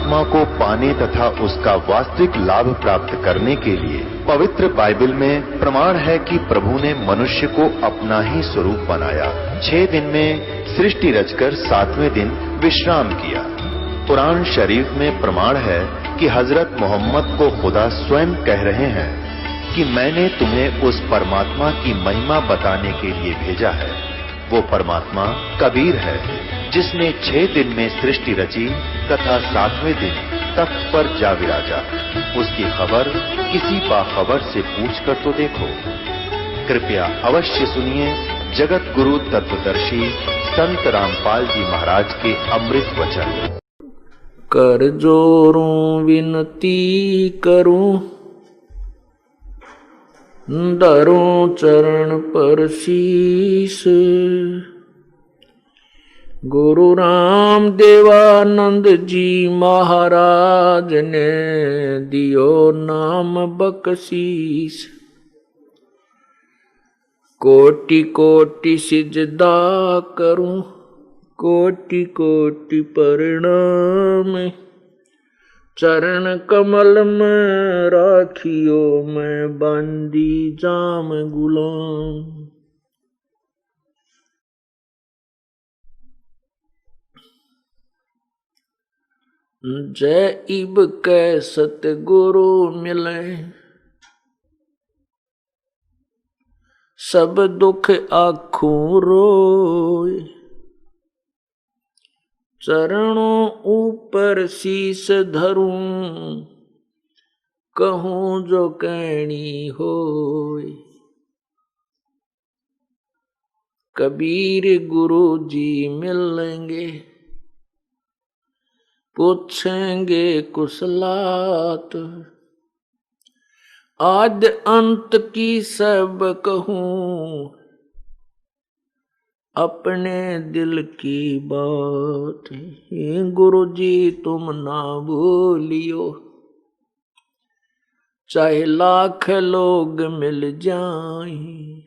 परमात्मा को पाने तथा उसका वास्तविक लाभ प्राप्त करने के लिए पवित्र बाइबल में प्रमाण है कि प्रभु ने मनुष्य को अपना ही स्वरूप बनाया। 6 दिन में सृष्टि रचकर 7वें दिन विश्राम किया। कुरान शरीफ में प्रमाण है कि हजरत मोहम्मद को खुदा स्वयं कह रहे हैं कि मैंने तुम्हें उस परमात्मा की महिमा बताने के लिए भेजा है। वो परमात्मा कबीर है जिसने 6 दिन में सृष्टि रची तथा 7वें दिन तख्त पर जा विराजा। उसकी खबर किसी बाखबर से पूछ कर तो देखो। कृपया अवश्य सुनिए जगत गुरु तत्वदर्शी संत रामपाल जी महाराज के अमृत वचन। कर जोरूं विनती करूं, धरूं चरण पर शीस। गुरु राम देवानंद जी महाराज ने दियो नाम बख्शीस। कोटि कोटि सिजदा करूं, कोटि कोटि प्रणाम। चरण कमल में राखियो मैं बांदी जाम गुलाम। जय इब कै सतगुरु मिले, सब दुख आखूं रोए। चरणों ऊपर शीस धरूं, कहूं जो कहनी होए। कबीर गुरु जी मिलेंगे, पूछेंगे कुशलात। आद्य अंत की सब कहूं, अपने दिल की बात। गुरु जी तुम ना भूलियो, चाहे लाख लोग मिल जाएं।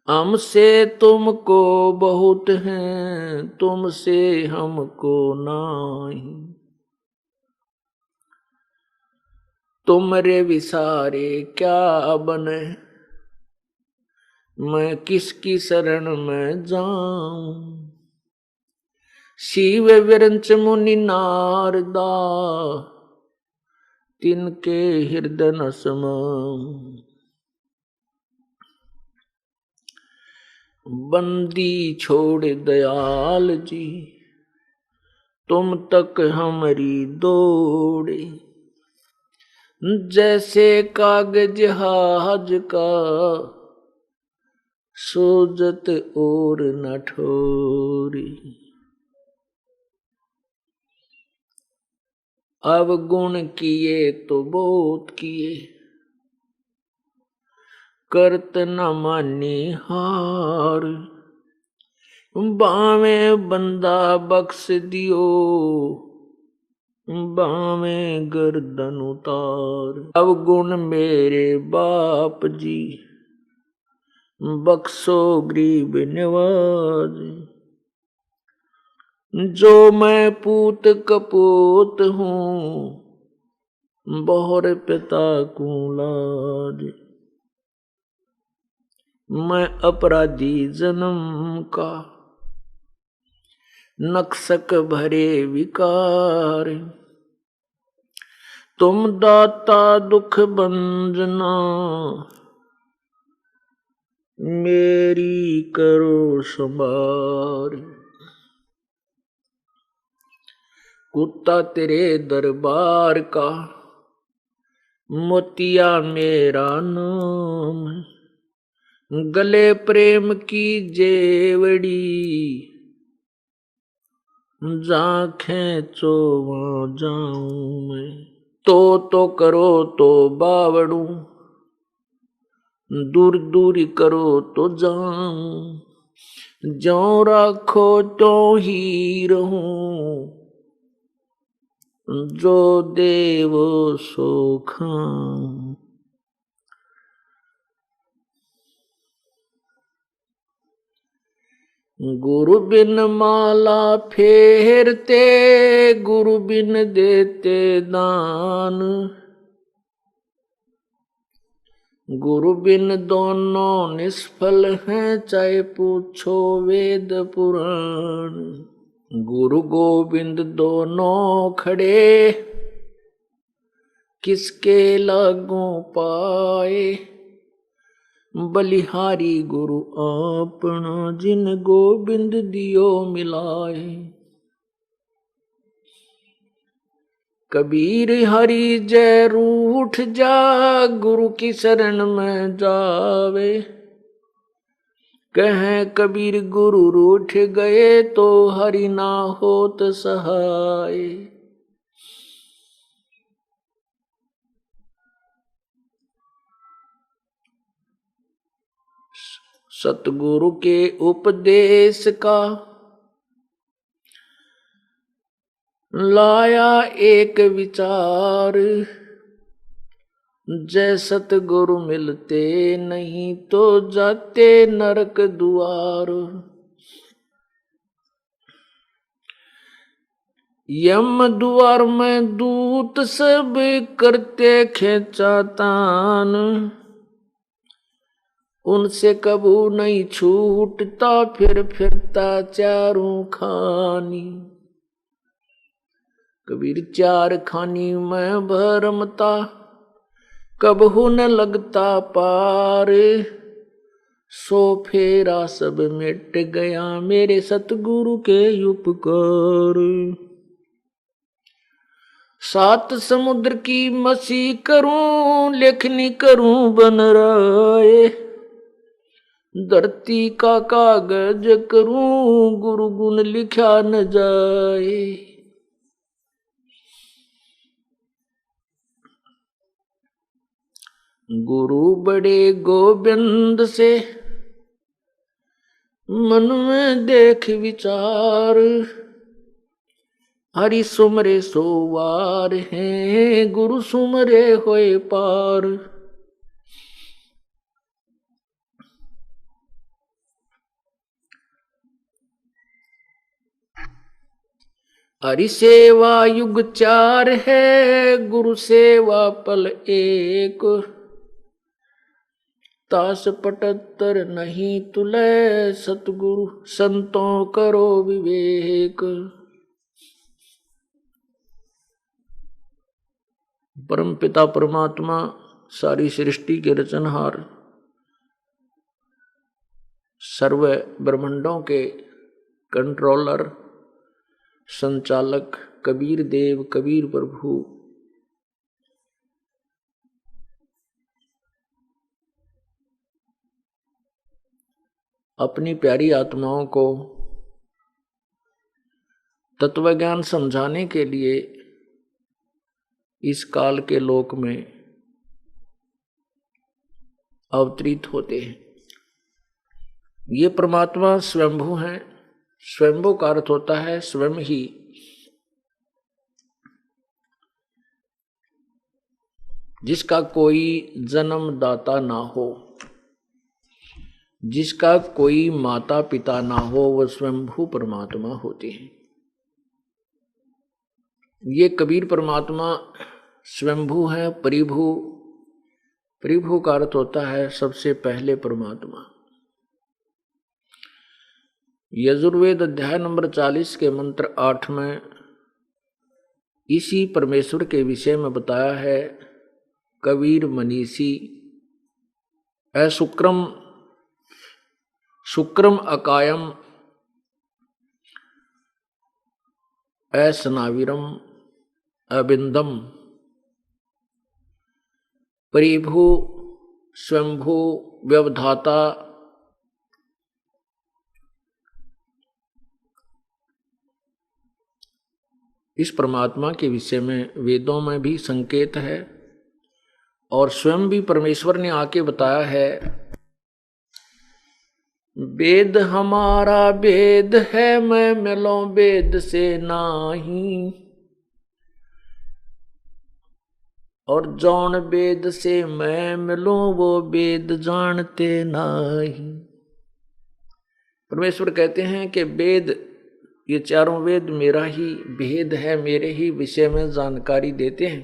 हमसे तुमको बहुत हैं, तुमसे हमको नहीं। तुमरे विसारे क्या बने, मैं किसकी शरण में जाऊं। शिव विरंच मुनि नारदा, तिनके हृदय न समाऊं। बंदी छोड़ दयाल जी, तुम तक हमारी दौड़े। जैसे कागज हाज का, सोजत और न ठोरी। अब गुण किए तो बहुत किए, करत न मानी हार। बावे बंदा बख्श दियो, बावे गर्दन उतार। अब गुण मेरे बाप जी, बख्शो गरीब नवाज। जो मैं पूत कपूत हूँ, बहुर पिता को लाज। मैं अपराधी जन्म का, नक्सक भरे विकार। तुम दाता दुख भंजना, मेरी करो संभार। कुत्ता तेरे दरबार का, मोतिया मेरा नाम। गले प्रेम की जेवड़ी, जाखें चो वहां जाऊं मैं। तो करो तो बावड़ू, दूर दूर करो तो जाऊं। जो राखो तो ही रहूं, जो देव सो खाऊं। गुरु बिन माला फेरते, गुरु बिन देते दान। गुरु बिन दोनों निष्फल हैं, चाहे पूछो वेद पुराण। गुरु गोविंद दोनों खड़े, किसके लागू पाए। बलिहारी गुरु अपना, जिन गोविंद दियो मिलाए। कबीर हरि जय रूठ जा, गुरु की शरण में जावे। कहें कबीर गुरु रूठ गए, तो हरि ना होत सहाय। सतगुरु के उपदेश का लाया एक विचार। जय सतगुरु मिलते नहीं, तो जाते नरक द्वार। यम द्वार में दूत सब करते खेचा तान। उनसे कबू नहीं छूटता, फिर फिरता चारों खानी। कबीर चार खानी में भरमता, कबहू न लगता पार। सो फेरा सब मिट गया, मेरे सतगुरु के उपकार। सात समुद्र की मसी करूं, लेखनी करूं बन राय। धरती का कागज करूं, गुरु गुण लिखा न जाए। गुरु बड़े गोविंद से, मन में देख विचार। हरि सुमरे सोवार हैं, गुरु सुमरे होए पार। हरि सेवा युग चार है, गुरु सेवा पल एक। तास 75 नहीं तुले, सतगुरु संतों करो विवेक। परम पिता परमात्मा सारी सृष्टि के रचनहार, सर्व ब्रह्मांडों के कंट्रोलर, संचालक कबीर देव कबीर प्रभु अपनी प्यारी आत्माओं को तत्वज्ञान समझाने के लिए इस काल के लोक में अवतरित होते हैं। ये परमात्मा स्वयंभू हैं। स्वयंभू का अर्थ होता है स्वयं ही जिसका कोई जन्मदाता ना हो, जिसका कोई माता पिता ना हो, वह स्वयंभू परमात्मा होते हैं। ये कबीर परमात्मा स्वयंभू है, परिभू। परिभू का अर्थ होता है सबसे पहले परमात्मा। यजुर्वेद अध्याय नंबर 40 के मंत्र 8 में इसी परमेश्वर के विषय में बताया है। कबीर मनीषी शुक्रम शुक्रम अकायम स्नाविरम अबिंदम। परिभू स्वयंभू व्यवधाता इस परमात्मा के विषय में वेदों में भी संकेत है और स्वयं भी परमेश्वर ने आके बताया है। वेद हमारा वेद है, मैं मिलो वेद से नाही। और जौन वेद से मैं मिलूं, वो वेद जानते नाही। परमेश्वर कहते हैं कि वेद, ये चारों वेद मेरा ही भेद है, मेरे ही विषय में जानकारी देते हैं,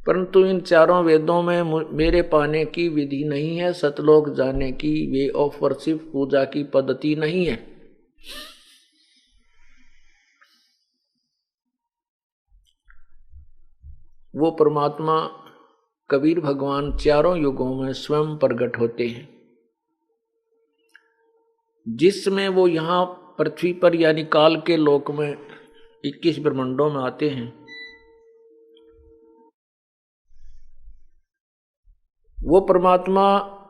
परंतु इन चारों वेदों में मेरे पाने की विधि नहीं है, सतलोक जाने की वे ऑफ वर्शिप, पूजा की पद्धति नहीं है। वो परमात्मा कबीर भगवान चारों युगों में स्वयं प्रकट होते हैं, जिसमें वो यहाँ पृथ्वी पर यानी काल के लोक में 21 ब्रह्मांडों में आते हैं। वो परमात्मा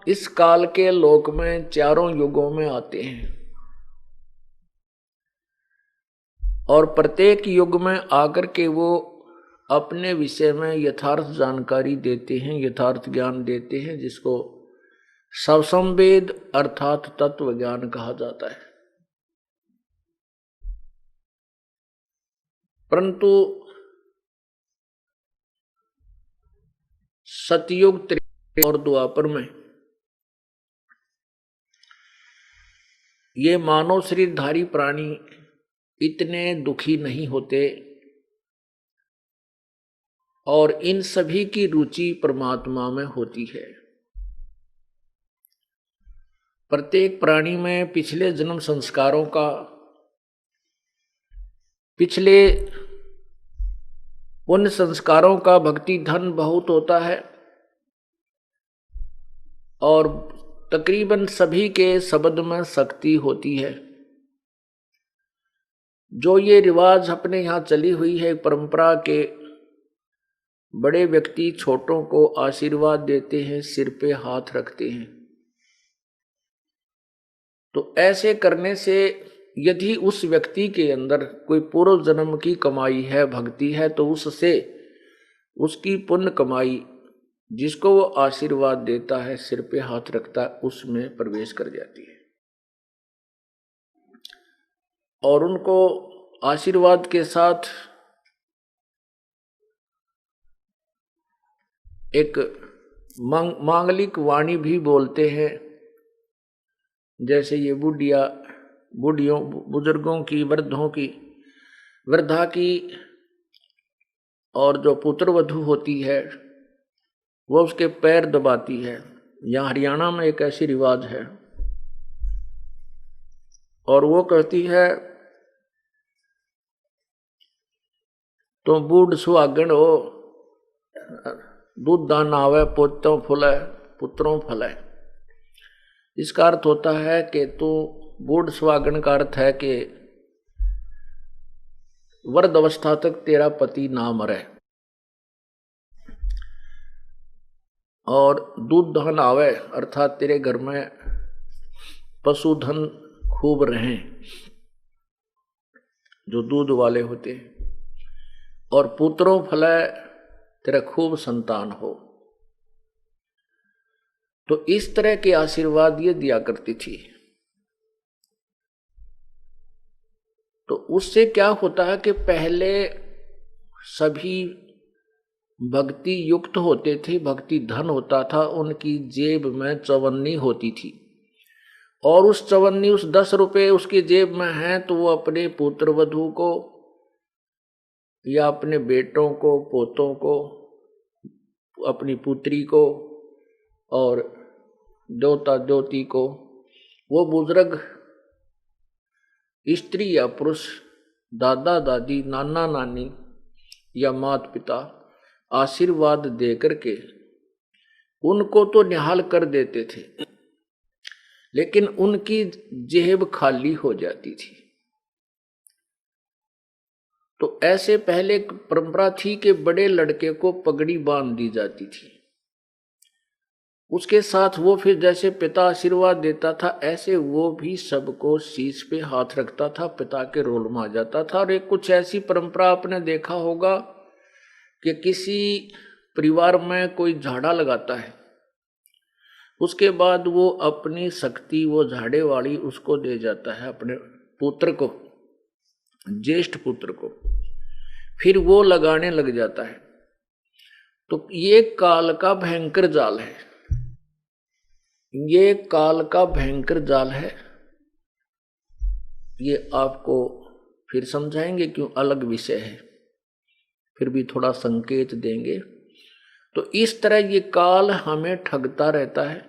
इस काल के लोक में चारों युगों में आते हैं और प्रत्येक युग में आकर के वो अपने विषय में यथार्थ जानकारी देते हैं, यथार्थ ज्ञान देते हैं, जिसको सवसंवेद अर्थात तत्व ज्ञान कहा जाता है। परंतु सतयुग, त्रेता और द्वापर में ये मानव शरीरधारी प्राणी इतने दुखी नहीं होते और इन सभी की रुचि परमात्मा में होती है। प्रत्येक प्राणी में पिछले जन्म संस्कारों का, पिछले उन संस्कारों का भक्ति धन बहुत होता है और तकरीबन सभी के शब्द में शक्ति होती है। जो ये रिवाज अपने यहाँ चली हुई है परंपरा के, बड़े व्यक्ति छोटों को आशीर्वाद देते हैं, सिर पे हाथ रखते हैं, तो ऐसे करने से यदि उस व्यक्ति के अंदर कोई पूर्व जन्म की कमाई है, भक्ति है, तो उससे उसकी पुण्य कमाई, जिसको वो आशीर्वाद देता है, सिर पे हाथ रखता है, उसमें प्रवेश कर जाती है और उनको आशीर्वाद के साथ एक मांगलिक वाणी भी बोलते हैं। जैसे ये बुढ़ियों, बुजुर्गों की, वृद्धों की, वृद्धा की और जो पुत्र वधू होती है वो उसके पैर दबाती है। यहाँ हरियाणा में एक ऐसी रिवाज है और वो कहती है, तो बूढ़ सुहागण हो, दूध दान आवे, पोतों फुले, पुत्रों फले। इसका अर्थ होता है कि तू बूढ़ सुहागण का अर्थ है कि वृद्ध अवस्था तक तेरा पति ना मरे और दूध धन आवे अर्थात तेरे घर में पशुधन खूब रहें, जो दूध वाले होते हैं, और पुत्रों फले, तेरा खूब संतान हो। तो इस तरह के आशीर्वाद ये दिया करती थी। तो उससे क्या होता है कि पहले सभी भक्ति युक्त होते थे, भक्ति धन होता था, उनकी जेब में चवन्नी होती थी और उस चवन्नी, उस 10 रुपए उसकी जेब में हैं तो वो अपने पुत्र वधू को या अपने बेटों को, पोतों को, अपनी पुत्री को और देवता देवती को, वो बुजुर्ग स्त्री या पुरुष, दादा दादी, नाना नानी या माता पिता आशीर्वाद दे करके उनको तो निहाल कर देते थे, लेकिन उनकी जेब खाली हो जाती थी। तो ऐसे पहले एक परंपरा थी कि बड़े लड़के को पगड़ी बांध दी जाती थी, उसके साथ वो फिर जैसे पिता आशीर्वाद देता था ऐसे वो भी सबको शीश पे हाथ रखता था, पिता के रोल में आ जाता था। और एक कुछ ऐसी परंपरा आपने देखा होगा कि किसी परिवार में कोई झाड़ा लगाता है, उसके बाद वो अपनी शक्ति, वो झाड़े वाली उसको दे जाता है अपने पुत्र को, ज्येष्ठ पुत्र को, फिर वो लगाने लग जाता है। तो ये काल का भयंकर जाल है, ये काल का भयंकर जाल है ये आपको फिर समझाएंगे क्यों अलग विषय है, फिर भी थोड़ा संकेत देंगे। तो इस तरह ये काल हमें ठगता रहता है,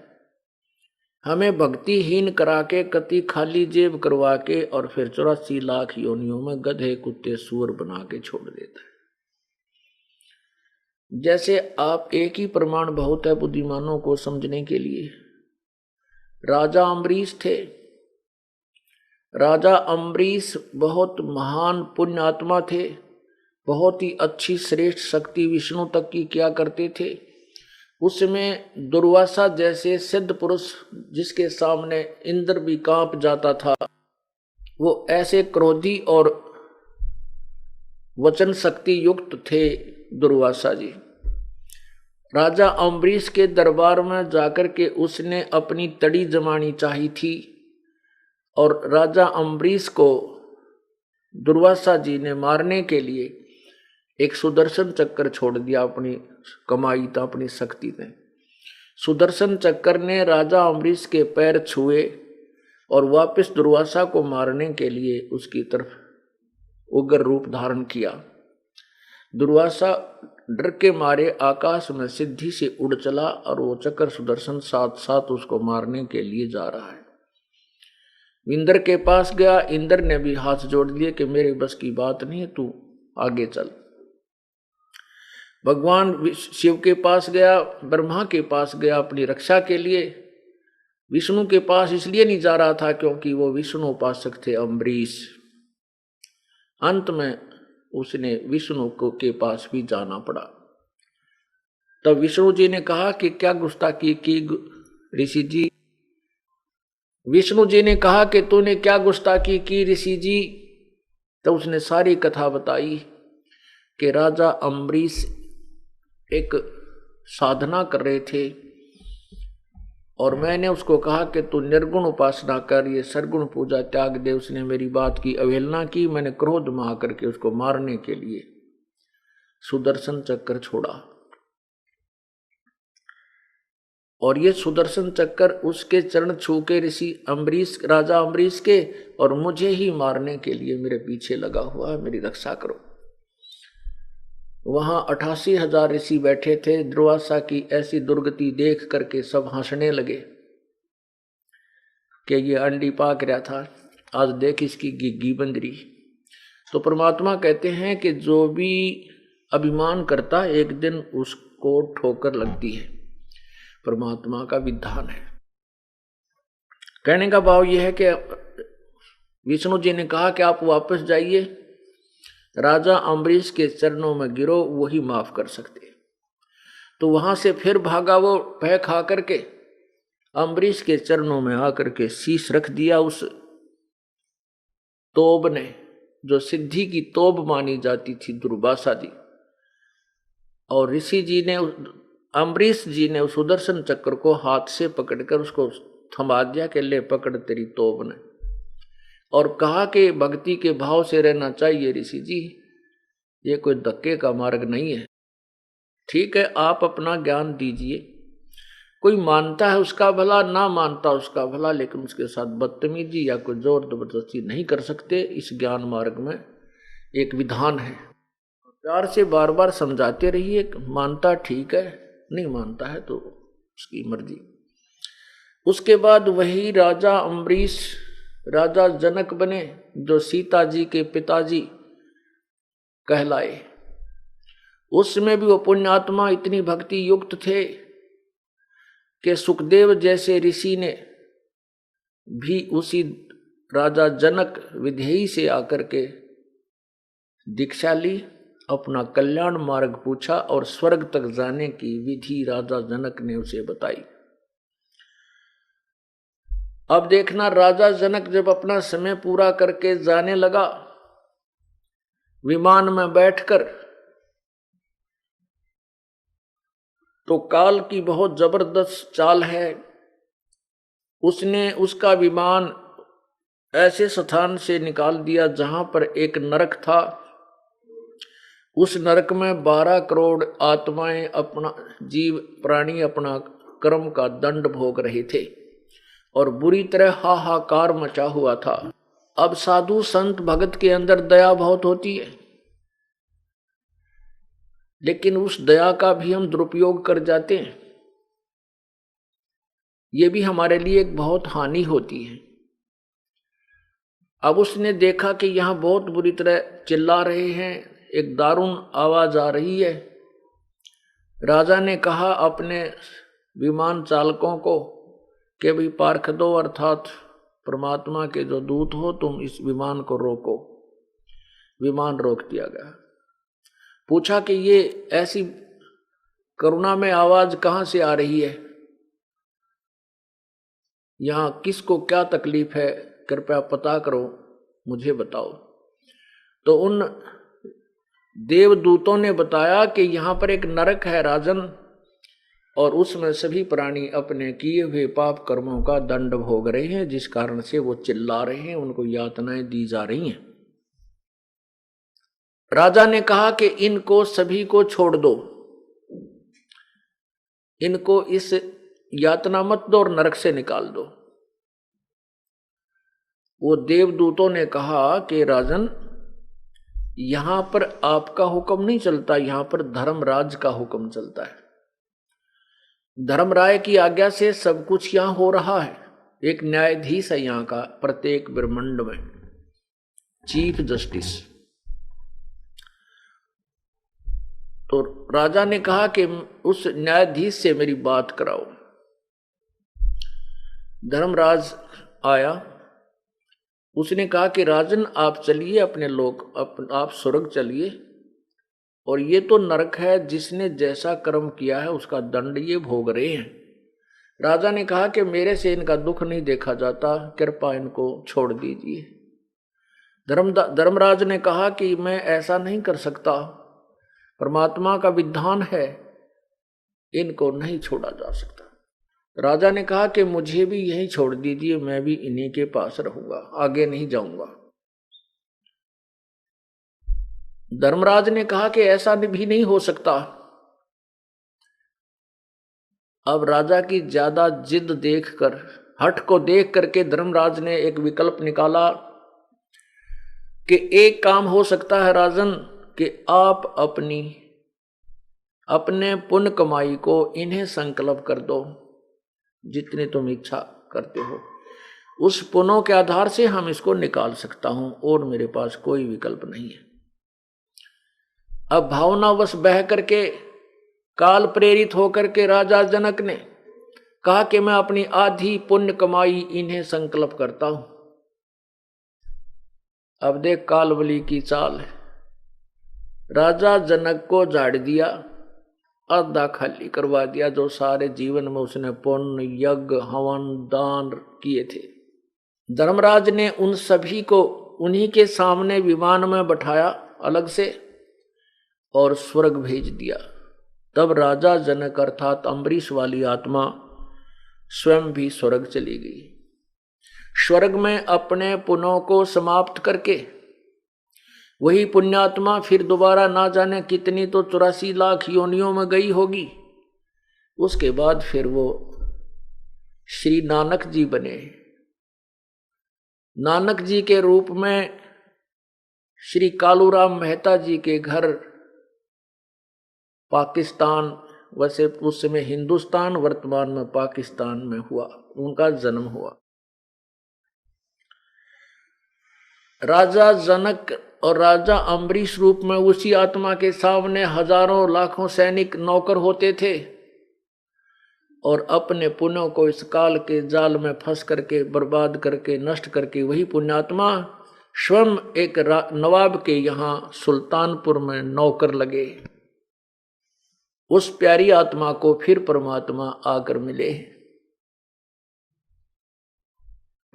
हमें भक्तिहीन करा के कति खाली जेब करवा के और फिर 84 लाख योनियों में गधे कुत्ते सूअर बना के छोड़ देता है। जैसे आप एक ही प्रमाण बहुत है बुद्धिमानों को समझने के लिए। राजा अम्बरीश थे। राजा अम्बरीश बहुत महान पुण्य आत्मा थे, बहुत ही अच्छी श्रेष्ठ शक्ति विष्णु तक की किया करते थे। उसमें दुर्वासा जैसे सिद्ध पुरुष जिसके सामने इंद्र भी कांप जाता था, वो ऐसे क्रोधी और वचन शक्ति युक्त थे दुर्वासा जी। राजा अम्बरीश के दरबार में जाकर के उसने अपनी तड़ी जमानी चाहिए थी और राजा अम्बरीश को दुर्वासा जी ने मारने के लिए एक सुदर्शन चक्कर छोड़ दिया। अपनी कमाई था, अपनी शक्ति ने सुदर्शन चक्कर ने राजा अम्बरीश के पैर छुए और वापस दुर्वासा को मारने के लिए उसकी तरफ उग्र रूप धारण किया। दुर्वासा डर के मारे आकाश में सिद्धि से उड़ चला और वो चक्र सुदर्शन साथ साथ उसको मारने के लिए जा रहा है। इंद्र के पास गया, इंद्र ने भी हाथ जोड़ दिए कि मेरे बस की बात नहीं है, तू आगे चल। भगवान शिव के पास गया, ब्रह्मा के पास गया अपनी रक्षा के लिए। विष्णु के पास इसलिए नहीं जा रहा था क्योंकि वो विष्णु उपासक थे अम्बरीश। अंत में उसने विष्णु के पास भी जाना पड़ा। तब विष्णु जी ने कहा कि क्या गुस्ताखी की ऋषि जी। विष्णु जी ने कहा कि तूने क्या गुस्ताखी की ऋषि जी। तो उसने सारी कथा बताई कि राजा अम्बरीश एक साधना कर रहे थे और मैंने उसको कहा कि तू निर्गुण उपासना कर, ये सरगुण पूजा त्याग दे। उसने मेरी बात की अवहेलना की। मैंने क्रोध में आकर के उसको मारने के लिए सुदर्शन चक्कर छोड़ा और ये सुदर्शन चक्कर उसके चरण छू के ऋषि अम्बरीश, राजा अम्बरीश के, और मुझे ही मारने के लिए मेरे पीछे लगा हुआ है, मेरी रक्षा करो। वहां 88,000 ऋषि बैठे थे। दुर्वासा की ऐसी दुर्गति देख करके सब हंसने लगे कि ये अंडी पाक रहा था, आज देख इसकी गिग्गी बंदरी। तो परमात्मा कहते हैं कि जो भी अभिमान करता एक दिन उसको ठोकर लगती है। परमात्मा का विधान है। कहने का भाव यह है कि विष्णु जी ने कहा कि आप वापस जाइए, राजा अम्बरीश के चरणों में गिरो, वही माफ कर सकते। तो वहां से फिर भागा वो भय खा करके, अम्बरीश के चरणों में आकर के शीश रख दिया उस तोब ने, जो सिद्धि की तोब मानी जाती थी दुर्वासा जी। और ऋषि जी ने, अम्बरीश जी ने उस सुदर्शन चक्र को हाथ से पकड़कर उसको थमा दिया कि ले पकड़ तेरी तोब ने, और कहा कि भक्ति के भाव से रहना चाहिए ऋषि जी, ये कोई धक्के का मार्ग नहीं है। ठीक है, आप अपना ज्ञान दीजिए, कोई मानता है उसका भला, ना मानता उसका भला, लेकिन उसके साथ बदतमीजी या कोई जोर जबरदस्ती नहीं कर सकते। इस ज्ञान मार्ग में एक विधान है। प्यार से बार बार समझाते रहिए। मानता ठीक है, नहीं मानता है तो उसकी मर्जी। उसके बाद वही राजा अम्बरीश राजा जनक बने, जो सीता जी के पिताजी कहलाए। उसमें भी वो पुण्यात्मा इतनी भक्ति युक्त थे कि सुखदेव जैसे ऋषि ने भी उसी राजा जनक विधेयी से आकर के दीक्षा ली, अपना कल्याण मार्ग पूछा और स्वर्ग तक जाने की विधि राजा जनक ने उसे बताई। अब देखना, राजा जनक जब अपना समय पूरा करके जाने लगा विमान में बैठकर, तो काल की बहुत जबरदस्त चाल है। उसने उसका विमान ऐसे स्थान से निकाल दिया जहां पर एक नरक था। उस नरक में 12 करोड़ आत्माएं, अपना जीव प्राणी अपना कर्म का दंड भोग रहे थे और बुरी तरह हाहाकार मचा हुआ था। अब साधु संत भगत के अंदर दया बहुत होती है, लेकिन उस दया का भी हम दुरुपयोग कर जाते हैं। ये भी हमारे लिए एक बहुत हानि होती है। अब उसने देखा कि यहां बहुत बुरी तरह चिल्ला रहे हैं, एक दारुण आवाज आ रही है। राजा ने कहा अपने विमान चालकों को कि भाई पार्ख दो, अर्थात परमात्मा के जो दूत हो तुम इस विमान को रोको। विमान रोक दिया गया। पूछा कि ये ऐसी करुणा में आवाज कहां से आ रही है, यहां किसको क्या तकलीफ है, कृपया पता करो, मुझे बताओ। तो उन देवदूतों ने बताया कि यहां पर एक नरक है राजन, और उसमें सभी प्राणी अपने किए हुए पाप कर्मों का दंड भोग रहे हैं, जिस कारण से वो चिल्ला रहे हैं, उनको यातनाएं दी जा रही हैं। राजा ने कहा कि इनको सभी को छोड़ दो, इनको इस यातना मत दो और नरक से निकाल दो। वो देवदूतों ने कहा कि राजन, यहां पर आपका हुक्म नहीं चलता, यहां पर धर्मराज का हुक्म चलता है। धर्मराय की आज्ञा से सब कुछ यहां हो रहा है। एक न्यायाधीश है यहां का, प्रत्येक ब्रह्मांड में चीफ जस्टिस। तो राजा ने कहा कि उस न्यायाधीश से मेरी बात कराओ। धर्मराज आया, उसने कहा कि राजन आप चलिए अपने लोग, आप स्वर्ग चलिए, और ये तो नरक है, जिसने जैसा कर्म किया है उसका दंड ये भोग रहे हैं। राजा ने कहा कि मेरे से इनका दुख नहीं देखा जाता, कृपा इनको छोड़ दीजिए। धर्मराज ने कहा कि मैं ऐसा नहीं कर सकता, परमात्मा का विधान है, इनको नहीं छोड़ा जा सकता। राजा ने कहा कि मुझे भी यहीं छोड़ दीजिए, मैं भी इन्हीं के पास रहूंगा, आगे नहीं जाऊंगा। धर्मराज ने कहा कि ऐसा भी नहीं हो सकता। अब राजा की ज्यादा जिद देखकर, हठ को देख करके धर्मराज ने एक विकल्प निकाला कि एक काम हो सकता है राजन, कि आप अपने पुण्य कमाई को इन्हें संकल्प कर दो, जितनी तुम इच्छा करते हो, उस पुण्यों के आधार से हम इसको निकाल सकता हूं, और मेरे पास कोई विकल्प नहीं है। अब भावनावश बह करके, काल प्रेरित होकर के राजा जनक ने कहा कि मैं अपनी आधी पुण्य कमाई इन्हें संकल्प करता हूं। अब देख कालबली की चाल है। राजा जनक को झाड़ दिया, आधा खाली करवा दिया, जो सारे जीवन में उसने पुण्य, यज्ञ, हवन, दान किए थे। धर्मराज ने उन सभी को उन्हीं के सामने विमान में बैठाया अलग से, और स्वर्ग भेज दिया। तब राजा जनक अर्थात अम्बरीश वाली आत्मा स्वयं भी स्वर्ग चली गई। स्वर्ग में अपने पुण्यों को समाप्त करके वही पुण्यात्मा फिर दोबारा ना जाने कितनी तो 84 लाख योनियों में गई होगी। उसके बाद फिर वो श्री नानक जी बने। नानक जी के रूप में श्री कालूराम मेहता जी के घर पाकिस्तान, वैसे उस समय हिंदुस्तान, वर्तमान में पाकिस्तान में हुआ, उनका जन्म हुआ। राजा जनक और राजा अम्बरीश रूप में उसी आत्मा के सामने हजारों लाखों सैनिक नौकर होते थे, और अपने पुण्यों को इस काल के जाल में फंस करके, बर्बाद करके, नष्ट करके वही पुण्यात्मा स्वयं एक नवाब के यहाँ सुल्तानपुर में नौकर लगे। उस प्यारी आत्मा को फिर परमात्मा आकर मिले।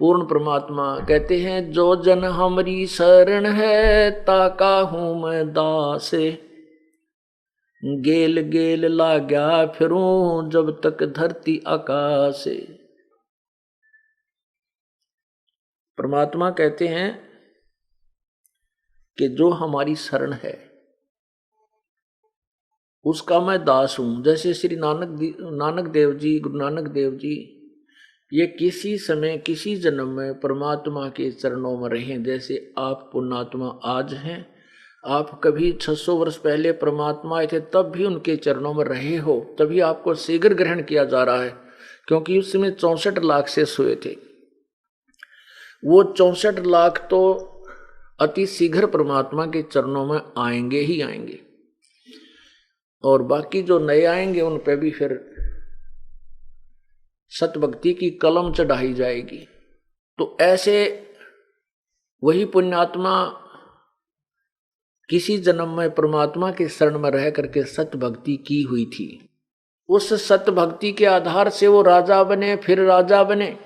पूर्ण परमात्मा कहते हैं, जो जन हमारी शरण है, ताका हूं मैं दासे, गेल गेल लाग्या फिरूं, जब तक धरती आकाशे। परमात्मा कहते हैं कि जो हमारी शरण है उसका मैं दास हूं। जैसे श्री नानक देव जी, गुरु नानक देव जी ये किसी समय किसी जन्म में परमात्मा के चरणों में रहें। जैसे आप पुण्यात्मा आज हैं, आप कभी 600 वर्ष पहले परमात्मा आए थे तब भी उनके चरणों में रहे हो, तभी आपको शीघ्र ग्रहण किया जा रहा है, क्योंकि उस समय 64 लाख से सोए थे। वो 64 लाख तो अति शीघ्र परमात्मा के चरणों में आएंगे ही आएंगे, और बाकी जो नए आएंगे उन पे भी फिर सतभक्ति की कलम चढ़ाई जाएगी। तो ऐसे वही पुण्यात्मा किसी जन्म में परमात्मा के शरण में रह करके सतभक्ति की हुई थी। उस सतभक्ति के आधार से वो राजा बने, फिर राजा बने,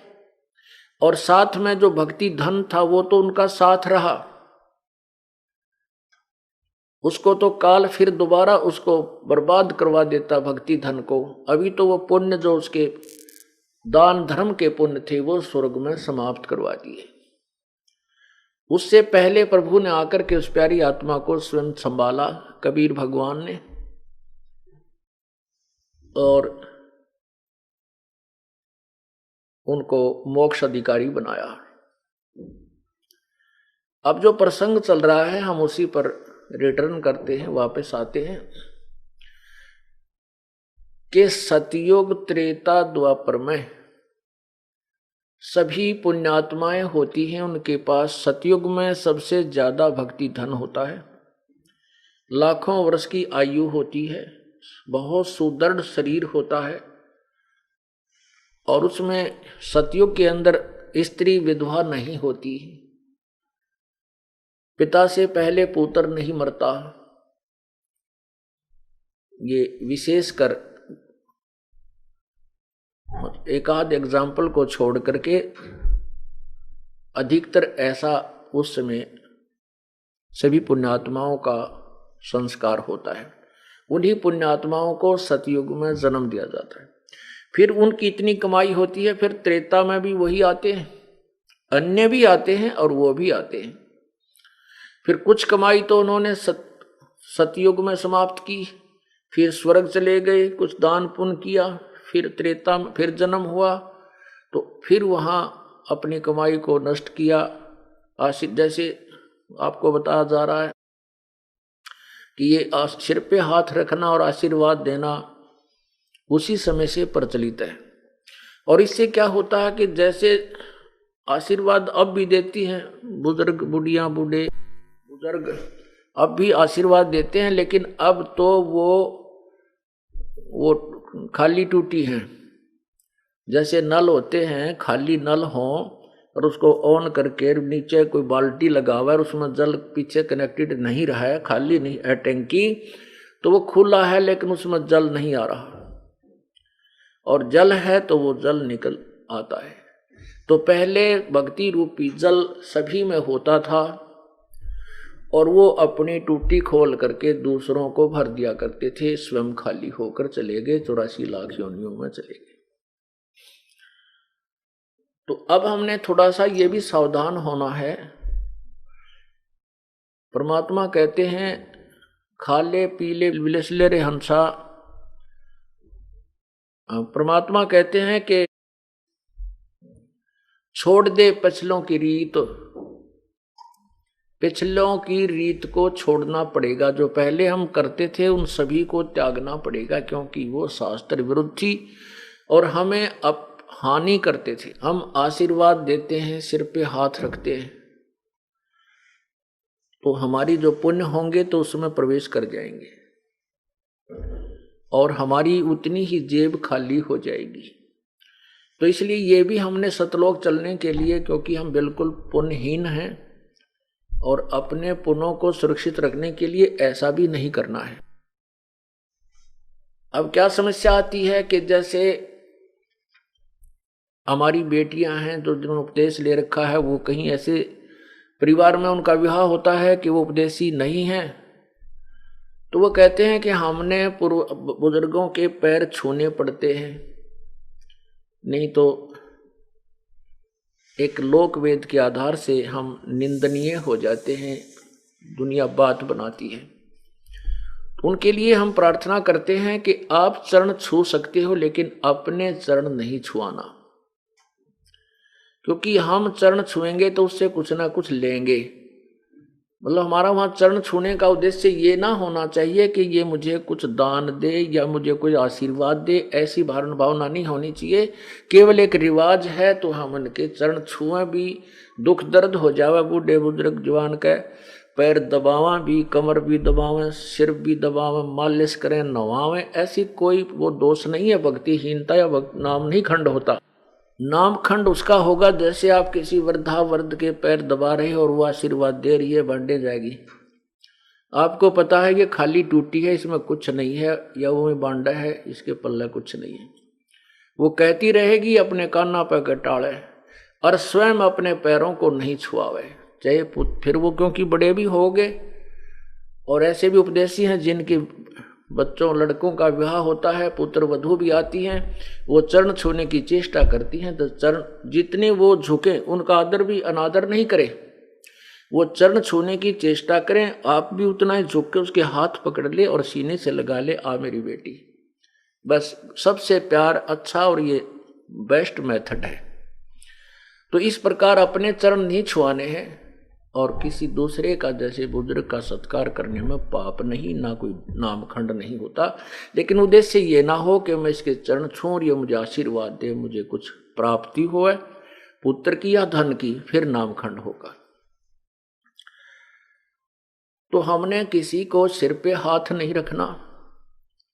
और साथ में जो भक्ति धन था वो तो उनका साथ रहा। उसको तो काल फिर दोबारा उसको बर्बाद करवा देता भक्ति धन को। अभी तो वो पुण्य जो उसके दान धर्म के पुण्य थे वो स्वर्ग में समाप्त करवा दिए। उससे पहले प्रभु ने आकर के उस प्यारी आत्मा को स्वयं संभाला, कबीर भगवान ने, और उनको मोक्ष अधिकारी बनाया। अब जो प्रसंग चल रहा है हम उसी पर रिटर्न करते हैं, वापस आते हैं कि सतयुग त्रेता द्वापर में सभी पुण्यात्माएं होती हैं, उनके पास सतयुग में सबसे ज्यादा भक्ति धन होता है, लाखों वर्ष की आयु होती है, बहुत सुदृढ़ शरीर होता है, और उसमें सतयुग के अंदर स्त्री विधवा नहीं होती, पिता से पहले पुत्र नहीं मरता। ये विशेषकर एक आध एग्जाम्पल को छोड़ करके अधिकतर ऐसा उस समय सभी पुण्यात्माओं का संस्कार होता है। उन्हीं पुण्यात्माओं को सतयुग में जन्म दिया जाता है। फिर उनकी इतनी कमाई होती है, फिर त्रेता में भी वही आते हैं, अन्य भी आते हैं और वो भी आते हैं। फिर कुछ कमाई तो उन्होंने सतयुग में समाप्त की, फिर स्वर्ग चले गए, कुछ दान पुण्य किया, फिर त्रेता में फिर जन्म हुआ, तो फिर वहाँ अपनी कमाई को नष्ट किया। जैसे आपको बताया जा रहा है कि ये सिर पे हाथ रखना और आशीर्वाद देना उसी समय से प्रचलित है। और इससे क्या होता है कि जैसे आशीर्वाद अब भी देती हैं बुजुर्ग, बुढ़िया, बूढ़े बुजुर्ग अब भी आशीर्वाद देते हैं, लेकिन अब तो वो खाली टूटी हैं। जैसे नल होते हैं, खाली नल हो और उसको ऑन करके नीचे कोई बाल्टी लगा हुआ है, उसमें जल पीछे कनेक्टेड नहीं रहा है, खाली नहीं है टैंकी, तो वो खुला है लेकिन उसमें जल नहीं आ रहा, और जल है तो वो जल निकल आता है। तो पहले भक्ति रूपी जल सभी में होता था, और वो अपनी टूटी खोल करके दूसरों को भर दिया करते थे, स्वयं खाली होकर चले गए, 84 लाख योनियों में चले गए। तो अब हमने थोड़ा सा ये भी सावधान होना है। परमात्मा कहते हैं खाले पीले विलसले रे हंसा। परमात्मा कहते हैं कि छोड़ दे पिछलों की रीत, पिछलों की रीत को छोड़ना पड़ेगा। जो पहले हम करते थे उन सभी को त्यागना पड़ेगा, क्योंकि वो शास्त्र विरुद्ध थी और हमें अब हानि करते थे। हम आशीर्वाद देते हैं, सिर पे हाथ रखते हैं, तो हमारी जो पुण्य होंगे तो उसमें प्रवेश कर जाएंगे और हमारी उतनी ही जेब खाली हो जाएगी। तो इसलिए ये भी हमने सतलोक चलने के लिए, क्योंकि हम बिल्कुल पुण्यहीन हैं और अपने पुण्यों को सुरक्षित रखने के लिए ऐसा भी नहीं करना है। अब क्या समस्या आती है कि जैसे हमारी बेटियां हैं जो जिन्होंने उपदेश ले रखा है, वो कहीं ऐसे परिवार में उनका विवाह होता है कि वो उपदेशी नहीं है, तो वो कहते हैं कि हमने बुजुर्गों के पैर छूने पड़ते हैं, नहीं तो एक लोक वेद के आधार से हम निंदनीय हो जाते हैं, दुनिया बात बनाती है। उनके लिए हम प्रार्थना करते हैं कि आप चरण छू सकते हो, लेकिन अपने चरण नहीं छुआना। क्योंकि हम चरण छुएंगे तो उससे कुछ ना कुछ लेंगे। मतलब हमारा वहां चरण छूने का उद्देश्य ये ना होना चाहिए कि ये मुझे कुछ दान दे या मुझे कोई आशीर्वाद दे, ऐसी भावना नहीं होनी चाहिए। केवल एक रिवाज है तो हम उनके चरण छुएं भी, दुख दर्द हो जावे बूढ़े बुजुर्ग जवान के, पैर दबावें भी, कमर भी दबावें, सिर भी दबावें, मालिश करें, नवावें, ऐसी कोई वो दोष नहीं है। भक्तिहीनता या नाम नहीं खंड होता। नाम खंड उसका होगा जैसे आप किसी वृद्धावर्ध के पैर दबा रहे हो और वो आशीर्वाद दे रही है, बांटे जाएगी। आपको पता है ये खाली टूटी है, इसमें कुछ नहीं है, या वो में बांडा है, इसके पल्ले कुछ नहीं है। वो कहती रहेगी अपने काना पे कटाड़े और स्वयं अपने पैरों को नहीं छुआवे, चाहे फिर वो क्योंकि बड़े भी हो गए। और ऐसे भी उपदेशी हैं जिनके बच्चों लड़कों का विवाह होता है, पुत्र वधू भी आती हैं, वो चरण छूने की चेष्टा करती हैं, तो चरण जितने वो झुके उनका आदर भी अनादर नहीं करे, वो चरण छूने की चेष्टा करें। आप भी उतना ही झुक के उसके हाथ पकड़ ले और सीने से लगा ले, आ मेरी बेटी। बस सबसे प्यार अच्छा और ये बेस्ट मेथड है। तो इस प्रकार अपने चरण नहीं छुआने हैं और किसी दूसरे का जैसे बुजुर्ग का सत्कार करने में पाप नहीं, ना कोई नामखंड नहीं होता। लेकिन उद्देश्य ये ना हो कि मैं इसके चरण छूं, ये मुझे आशीर्वाद दे, मुझे कुछ प्राप्ति हो पुत्र की या धन की, फिर नामखंड होगा। तो हमने किसी को सिर पे हाथ नहीं रखना,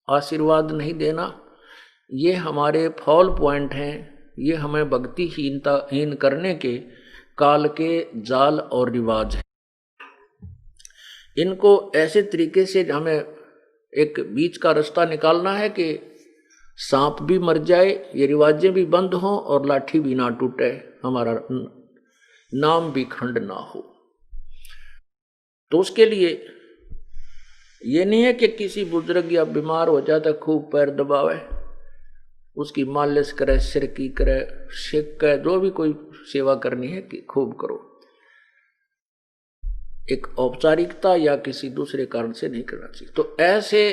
आशीर्वाद नहीं देना, ये हमारे फॉल पॉइंट हैं। ये हमें भक्तिहीन करने के काल के जाल और रिवाज है। इनको ऐसे तरीके से हमें एक बीच का रास्ता निकालना है कि सांप भी मर जाए, ये रिवाजें भी बंद हों और लाठी भी ना टूटे, हमारा नाम भी खंड ना हो। तो उसके लिए ये नहीं है कि किसी बुजुर्ग या बीमार हो जाता खूब पैर दबावे, उसकी मालिश करे, सिर की करे, शेक करे, जो भी कोई सेवा करनी है कि खूब करो। एक औपचारिकता या किसी दूसरे कारण से नहीं करना चाहिए। तो ऐसे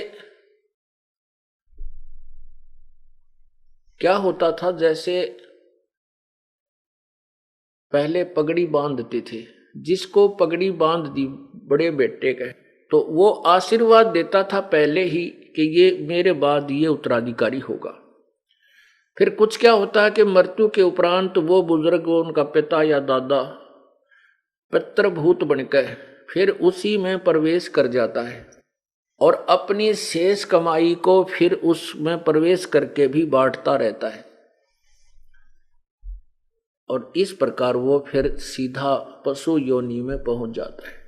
क्या होता था, जैसे पहले पगड़ी बांधते थे, जिसको पगड़ी बांध दी बड़े बेटे का, तो वो आशीर्वाद देता था पहले ही कि ये मेरे बाद ये उत्तराधिकारी होगा। फिर कुछ क्या होता है कि मृत्यु के उपरांत वो बुजुर्ग, उनका पिता या दादा पितृभूत बनकर फिर उसी में प्रवेश कर जाता है और अपनी शेष कमाई को फिर उसमें प्रवेश करके भी बांटता रहता है। और इस प्रकार वो फिर सीधा पशु योनि में पहुंच जाता है।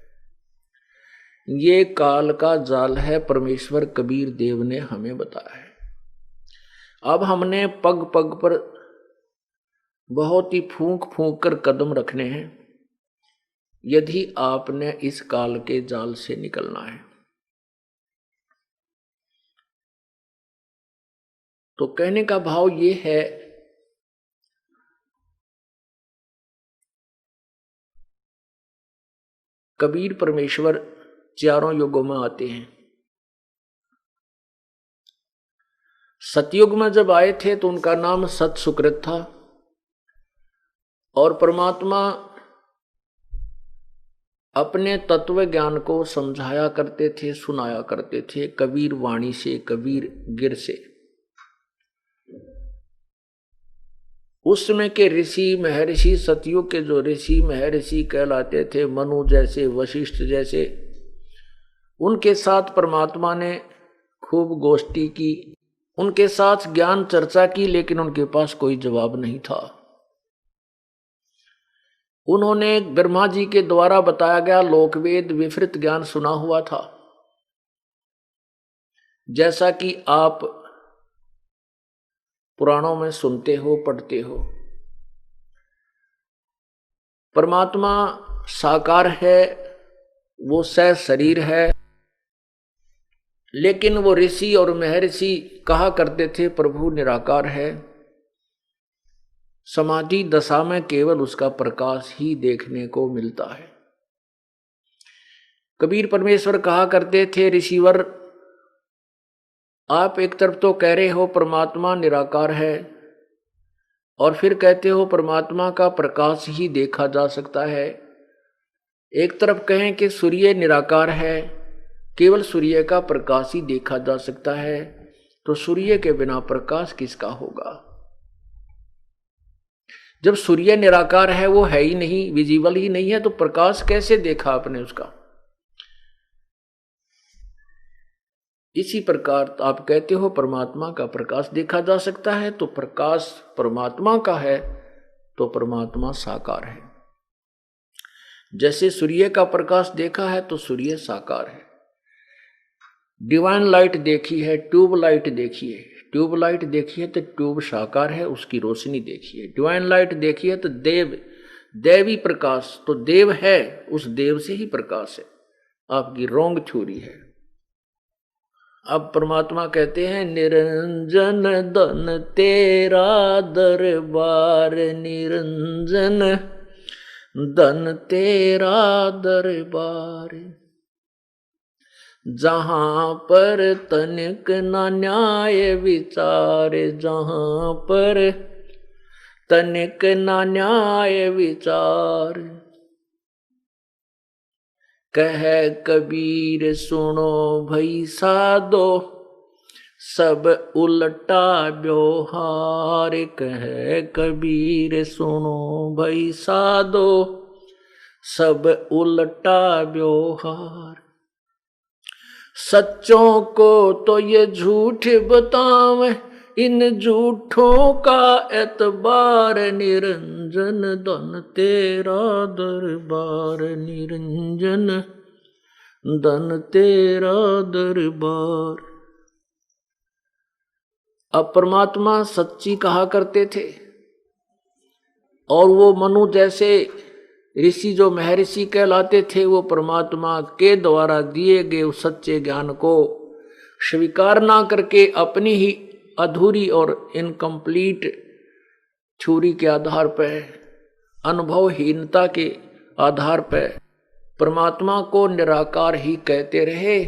ये काल का जाल है, परमेश्वर कबीर देव ने हमें बताया है। अब हमने पग पग पर बहुत ही फूंक फूंक कर कदम रखने हैं यदि आपने इस काल के जाल से निकलना है। तो कहने का भाव ये है कबीर परमेश्वर चारों युगों में आते हैं। सतयुग में जब आए थे तो उनका नाम सत सुकृत था और परमात्मा अपने तत्व ज्ञान को समझाया करते थे, सुनाया करते थे, कबीर वाणी से, कबीर गिर से। उस समय के ऋषि महर्षि, सतयुग के जो ऋषि महर्षि कहलाते थे, मनु जैसे, वशिष्ठ जैसे, उनके साथ परमात्मा ने खूब गोष्ठी की, उनके साथ ज्ञान चर्चा की, लेकिन उनके पास कोई जवाब नहीं था। उन्होंने ब्रह्मा जी के द्वारा बताया गया लोकवेद विपरीत ज्ञान सुना हुआ था, जैसा कि आप पुराणों में सुनते हो, पढ़ते हो। परमात्मा साकार है, वो सह शरीर है, लेकिन वो ऋषि और महर्षि कहा करते थे प्रभु निराकार है। समाधि दशा में केवल उसका प्रकाश ही देखने को मिलता है। कबीर परमेश्वर कहा करते थे, ऋषिवर आप एक तरफ तो कह रहे हो परमात्मा निराकार है, और फिर कहते हो परमात्मा का प्रकाश ही देखा जा सकता है। एक तरफ कहें कि सूर्य निराकार है, केवल सूर्य का प्रकाश ही देखा जा सकता है, तो सूर्य के बिना प्रकाश किसका होगा? जब सूर्य निराकार है, वो है ही नहीं, विजिबल ही नहीं है, तो प्रकाश कैसे देखा आपने उसका? इसी प्रकार आप कहते हो परमात्मा का प्रकाश देखा जा सकता है, तो प्रकाश परमात्मा का है तो परमात्मा साकार है। जैसे सूर्य का प्रकाश देखा है तो सूर्य साकार है। डिवाइन लाइट देखी है, ट्यूब लाइट देखी है, ट्यूब लाइट देखी है तो ट्यूब साकार है, उसकी रोशनी देखी है। डिवाइन लाइट देखी है तो देवी प्रकाश, तो देव है, उस देव से ही प्रकाश है। आपकी रोंग थ्योरी है। अब परमात्मा कहते हैं निरंजन धन तेरा दरबार, निरंजन धन तेरा दरबार, जहां पर तनिक ना न्याय विचार, जहां पर तनिक ना न्याय विचार। कह कबीर सुनो भई साधो, सब उल्टा व्यवहार। कह कबीर सुनो भई साधो, सब उल्टा व्यवहार। सच्चों को तो ये झूठ बतावे, इन झूठों का एतबार। निरंजन धन तेरा दरबार, निरंजन धन तेरा दरबार। अब परमात्मा सच्ची कहा करते थे, और वो मनु जैसे ऋषि जो महर्षि कहलाते थे, वो परमात्मा के द्वारा दिए गए उस सच्चे ज्ञान को स्वीकार ना करके अपनी ही अधूरी और इनकम्प्लीट थ्योरी के आधार पर, अनुभवहीनता के आधार पर परमात्मा को निराकार ही कहते रहे,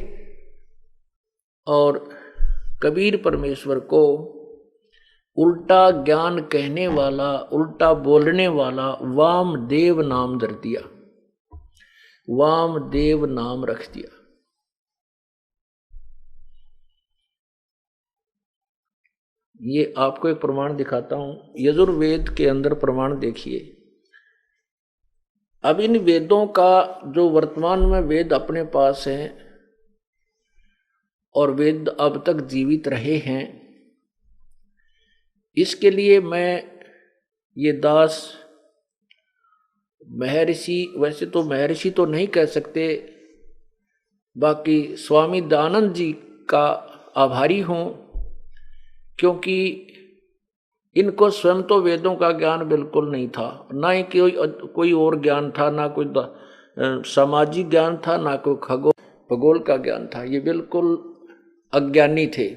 और कबीर परमेश्वर को उल्टा ज्ञान कहने वाला, उल्टा बोलने वाला वामदेव नाम धर दिया, वामदेव नाम रख दिया। ये आपको एक प्रमाण दिखाता हूं, यजुर्वेद के अंदर प्रमाण देखिए। अब इन वेदों का जो वर्तमान में वेद अपने पास हैं और वेद अब तक जीवित रहे हैं, इसके लिए मैं ये दास महर्षि, वैसे तो महर्षि तो नहीं कह सकते, बाकी स्वामी दयानंद जी का आभारी हूं, क्योंकि इनको स्वयं तो वेदों का ज्ञान बिल्कुल नहीं था, ना ही कोई और ज्ञान था, ना कोई सामाजिक ज्ञान था, ना कोई भूगोल का ज्ञान था। ये बिल्कुल अज्ञानी थे।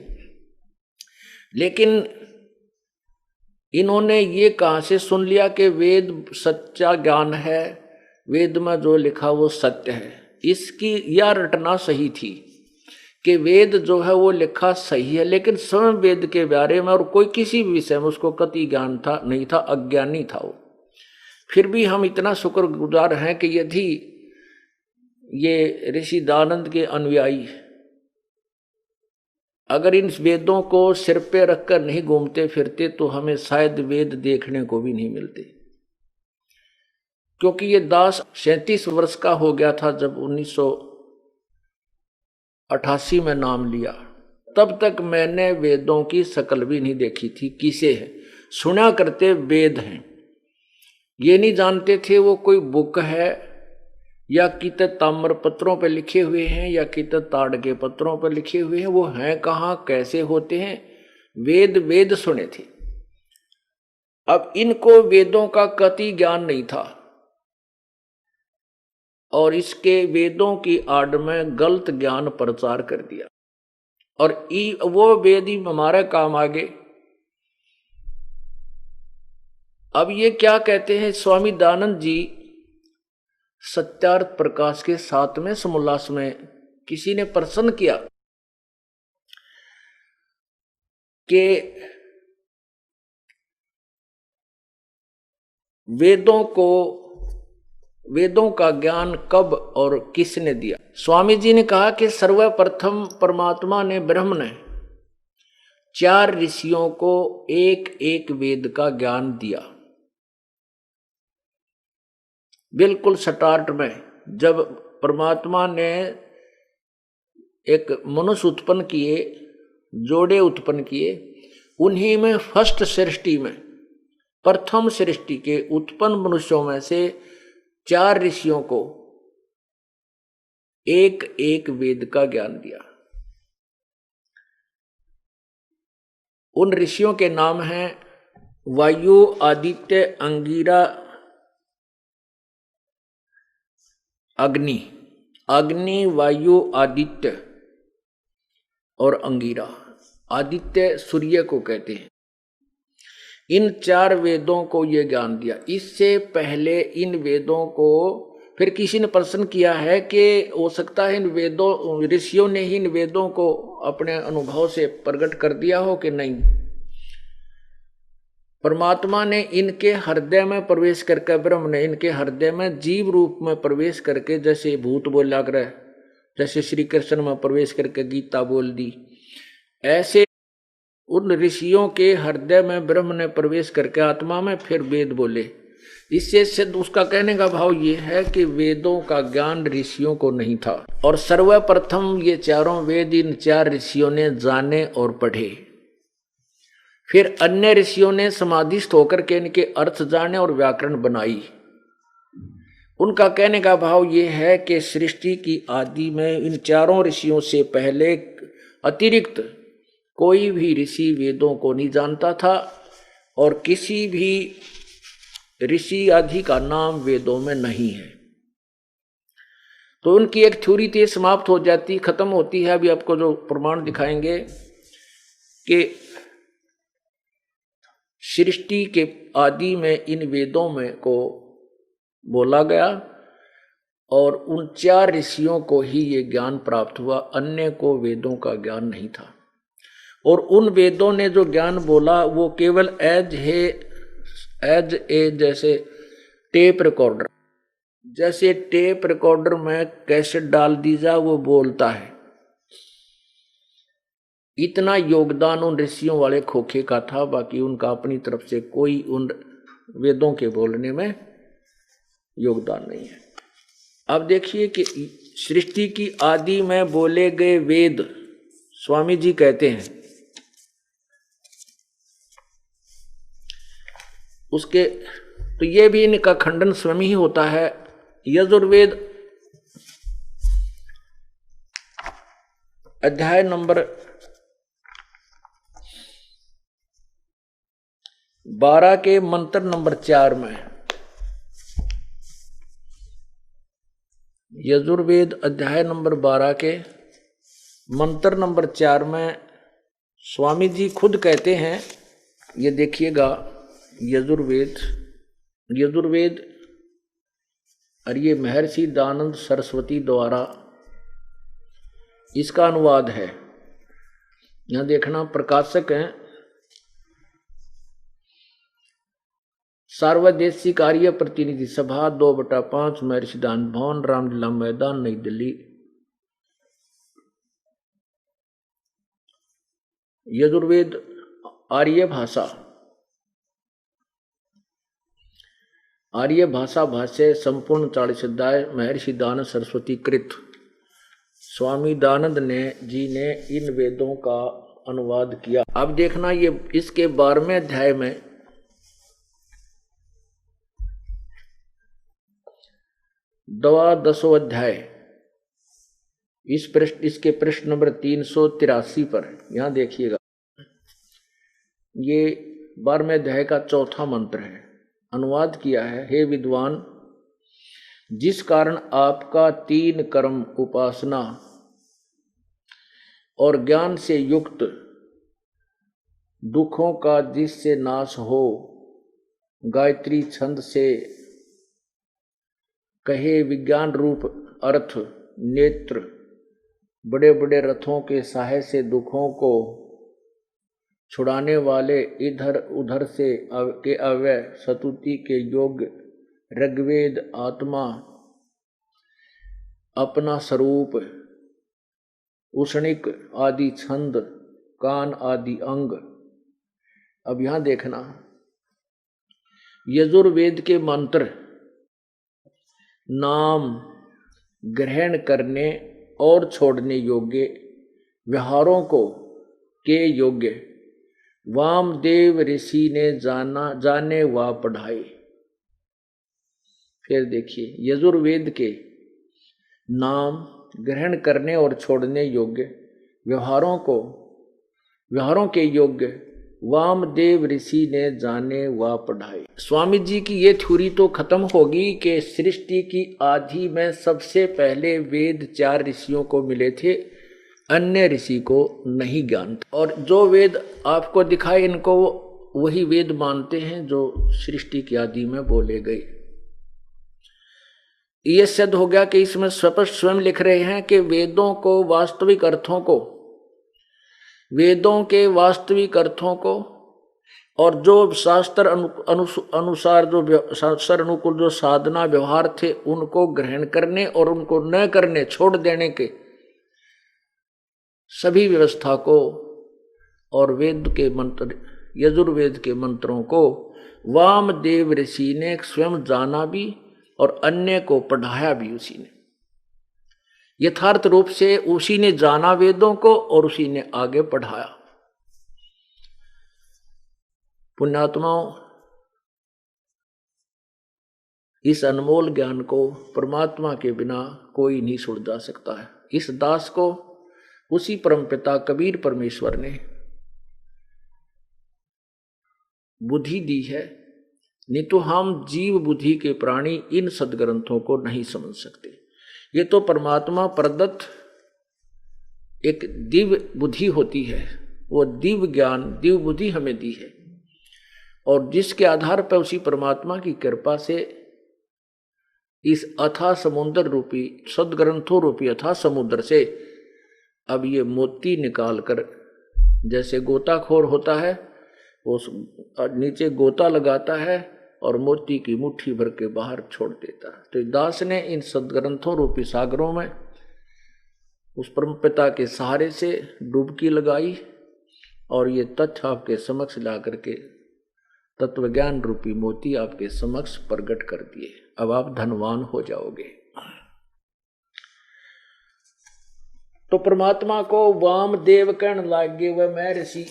लेकिन इन्होंने ये कहां से सुन लिया कि वेद सच्चा ज्ञान है, वेद में जो लिखा वो सत्य है। इसकी यह रटना सही थी कि वेद जो है वो लिखा सही है, लेकिन स्वयं वेद के बारे में और कोई किसी भी विषय में उसको कतई ज्ञान था नहीं था, अज्ञानी था वो। फिर भी हम इतना शुक्रगुजार हैं कि यदि ये ऋषि दयानंद के अनुयायी अगर इन वेदों को सिर पे रखकर नहीं घूमते फिरते, तो हमें शायद वेद देखने को भी नहीं मिलते। क्योंकि ये दास 37 वर्ष का हो गया था जब 1988 में नाम लिया, तब तक मैंने वेदों की शक्ल भी नहीं देखी थी। किसे है सुना करते वेद हैं, ये नहीं जानते थे वो कोई बुक है या कित ताम्र पत्रों पर लिखे हुए हैं या कित ताड़ के पत्रों पर लिखे हुए हैं। वो हैं कहाँ, कैसे होते हैं? वेद सुने थे। अब इनको वेदों का कति ज्ञान नहीं था, और इसके वेदों की आड़ में गलत ज्ञान प्रचार कर दिया, और वो वेद ही हमारे काम आ गए। अब ये क्या कहते हैं स्वामी दयानंद जी, सत्यार्थ प्रकाश के 7वें समोल्लास में किसी ने प्रश्न किया कि वेदों का ज्ञान कब और किसने दिया? स्वामी जी ने कहा कि सर्वप्रथम परमात्मा ने, ब्रह्म ने 4 ऋषियों को एक एक वेद का ज्ञान दिया। बिल्कुल स्टार्ट में जब परमात्मा ने एक मनुष्य उत्पन्न किए, जोड़े उत्पन्न किए, उन्हीं में फर्स्ट सृष्टि में, प्रथम सृष्टि के उत्पन्न मनुष्यों में से 4 ऋषियों को एक एक वेद का ज्ञान दिया। उन ऋषियों के नाम हैं वायु, आदित्य, अंगिरा, अग्नि, वायु, आदित्य और अंगिरा। आदित्य सूर्य को कहते हैं। इन 4 वेदों को यह ज्ञान दिया। इससे पहले इन वेदों को फिर किसी ने प्रश्न किया है कि हो सकता है इन वेदों, ऋषियों ने ही इन वेदों को अपने अनुभव से प्रकट कर दिया हो कि नहीं। परमात्मा ने इनके हृदय में प्रवेश करके, ब्रह्म ने इनके हृदय में जीव रूप में प्रवेश करके, जैसे भूत बोला कर, जैसे श्री कृष्ण में प्रवेश करके गीता बोल दी, ऐसे उन ऋषियों के हृदय में ब्रह्म ने प्रवेश करके आत्मा में फिर वेद बोले। इससे सिद्ध उसका कहने का भाव ये है कि वेदों का ज्ञान ऋषियों को नहीं था, और सर्वप्रथम ये चारों वेद इन 4 ऋषियों ने जाने और पढ़े। फिर अन्य ऋषियों ने समाधिस्थ होकर के इनके अर्थ जाने और व्याकरण बनाई। उनका कहने का भाव ये है कि सृष्टि की आदि में इन 4 ऋषियों से पहले अतिरिक्त कोई भी ऋषि वेदों को नहीं जानता था, और किसी भी ऋषि आदि का नाम वेदों में नहीं है। तो उनकी एक थ्योरी थी, समाप्त हो जाती, खत्म होती है। अभी आपको जो प्रमाण दिखाएंगे कि सृष्टि के आदि में इन वेदों में को बोला गया, और उन 4 ऋषियों को ही ये ज्ञान प्राप्त हुआ, अन्य को वेदों का ज्ञान नहीं था। और उन वेदों ने जो ज्ञान बोला वो केवल एज ए जैसे टेप रिकॉर्डर, जैसे टेप रिकॉर्डर में कैसेट डाल दी जा वो बोलता है, इतना योगदान उन ऋषियों वाले खोखे का था। बाकी उनका अपनी तरफ से कोई उन वेदों के बोलने में योगदान नहीं है। अब देखिए कि सृष्टि की आदि में बोले गए वेद, स्वामी जी कहते हैं उसके, तो ये भी इनका खंडन स्वयं ही होता है। यजुर्वेद अध्याय नंबर 12 के मंत्र नंबर 4 में, यजुर्वेद अध्याय नंबर 12 के मंत्र नंबर 4 में स्वामी जी खुद कहते हैं, ये देखिएगा, यजुर्वेद और ये महर्षि दयानंद सरस्वती द्वारा इसका अनुवाद है। यहां देखना, प्रकाशक हैं सार्वदेशी कार्य प्रतिनिधि सभा 2/5 महर्षि दयानंद भवन, रामलीला मैदान, नई दिल्ली। यजुर्वेद आर्य भाषा भाष्य संपूर्ण 40 अध्याय महर्षि दयानंद सरस्वती कृत। स्वामी दयानंद जी ने इन वेदों का अनुवाद किया। अब देखना, ये इसके 12वें अध्याय में द्वादशो अध्याय, इसके पृष्ठ नंबर 383 पर यहां देखिएगा, ये 12वें अध्याय का 4था मंत्र है। अनुवाद किया है, हे विद्वान, जिस कारण आपका 3 कर्म उपासना और ज्ञान से युक्त दुखों का जिससे नाश हो, गायत्री छंद से कहे विज्ञान रूप अर्थ, नेत्र, बड़े बड़े रथों के सहाय से दुखों को छुड़ाने वाले इधर उधर से के अव्यय स्तुति के योग्य ऋग्वेद आत्मा अपना स्वरूप उष्णिक आदि छंद कान आदि अंग। अब यहां देखना यजुर्वेद के मंत्र नाम ग्रहण करने और छोड़ने योग्य व्यवहारों को के योग्य वामदेव ऋषि ने जाने व पढ़ाए। फिर देखिए यजुर्वेद के नाम ग्रहण करने और छोड़ने योग्य व्यवहारों के योग्य वामदेव ऋषि ने जाने व पढ़ाए। स्वामी जी की ये थ्योरी तो खत्म होगी कि सृष्टि की आदि में सबसे पहले वेद 4 ऋषियों को मिले थे, अन्य ऋषि को नहीं ज्ञान था। और जो वेद आपको दिखाए इनको वही वेद मानते हैं जो सृष्टि की आदि में बोले गए। यह सिद्ध हो गया कि इसमें स्पष्ट स्वयं लिख रहे हैं कि वेदों के वास्तविक अर्थों को और जो शास्त्र अनुसार जो शास्त्र अनुकूल जो साधना व्यवहार थे उनको ग्रहण करने और उनको न करने छोड़ देने के सभी व्यवस्था को और वेद के मंत्र यजुर्वेद के मंत्रों को वामदेव ऋषि ने स्वयं जाना भी और अन्य को पढ़ाया भी उसी ने। यथार्थ रूप से उसी ने जाना वेदों को और उसी ने आगे पढ़ाया। पुण्यात्माओं, इस अनमोल ज्ञान को परमात्मा के बिना कोई नहीं सुलझा सकता है। इस दास को उसी परमपिता कबीर परमेश्वर ने बुद्धि दी है, नहीं तो हम जीव बुद्धि के प्राणी इन सदग्रंथों को नहीं समझ सकते। ये तो परमात्मा प्रदत्त एक दिव्य बुद्धि होती है, वो दिव्य ज्ञान दिव्य बुद्धि हमें दी है और जिसके आधार पर उसी परमात्मा की कृपा से इस अथाह समुद्र रूपी सदग्रंथों रूपी अथाह समुद्र से अब ये मोती निकाल कर, जैसे गोताखोर होता है वो नीचे गोता लगाता है और मोती की मुट्ठी भर के बाहर छोड़ देता है। तो दास ने इन सदग्रंथों रूपी सागरों में उस परमपिता के सहारे से डुबकी लगाई और ये तथ्य आपके समक्ष ला करके तत्वज्ञान रूपी मोती आपके समक्ष प्रकट कर दिए। अब आप धनवान हो जाओगे। तो परमात्मा को वामदेव कहने लागे वह महर्षि,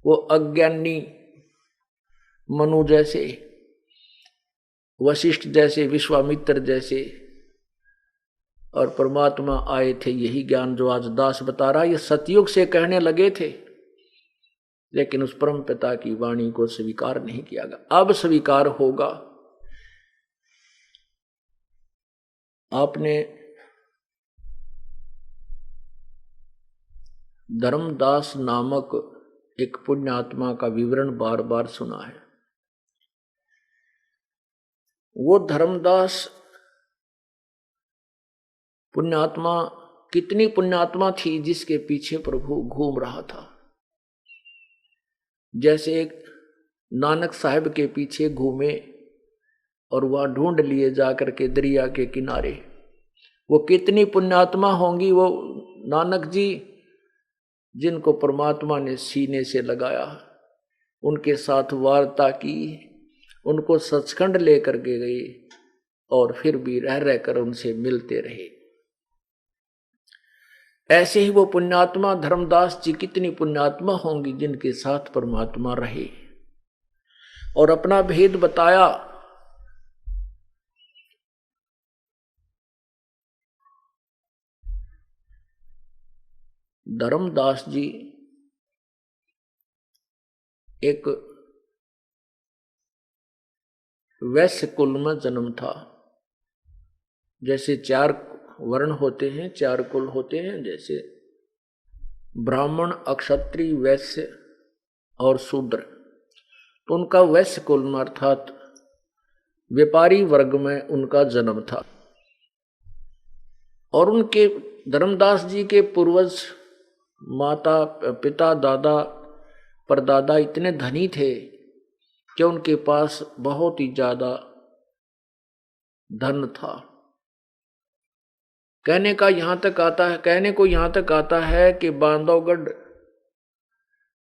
वो अज्ञानी मनु जैसे, वशिष्ठ जैसे, विश्वामित्र जैसे, और परमात्मा आए थे। यही ज्ञान जो आज दास बता रहा, ये सतयुग से कहने लगे थे, लेकिन उस परम पिता की वाणी को स्वीकार नहीं किया गया। अब स्वीकार होगा। आपने धर्मदास नामक एक पुण्यात्मा का विवरण बार बार सुना है। वो धर्मदास पुण्यात्मा कितनी पुण्यात्मा थी जिसके पीछे प्रभु घूम रहा था। जैसे एक नानक साहब के पीछे घूमे और वह ढूंढ लिए जाकर के दरिया के किनारे। वो कितनी पुण्यात्मा होंगी वो नानक जी, जिनको परमात्मा ने सीने से लगाया, उनके साथ वार्ता की, उनको सचखंड लेकर के गए और फिर भी रह रहकर उनसे मिलते रहे। ऐसे ही वो पुण्यात्मा धर्मदास जी कितनी पुण्यात्मा होंगी जिनके साथ परमात्मा रहे और अपना भेद बताया। धर्मदास जी एक वैश्य कुल में जन्म था। जैसे 4 वर्ण होते हैं, 4 कुल होते हैं, जैसे ब्राह्मण, क्षत्रिय, वैश्य और शूद्र। तो उनका वैश्य कुल में अर्थात व्यापारी वर्ग में उनका जन्म था। और उनके धर्मदास जी के पूर्वज माता, पिता, दादा परदादा इतने धनी थे कि उनके पास बहुत ही ज्यादा धन था। कहने को यहां तक आता है कि बांधवगढ़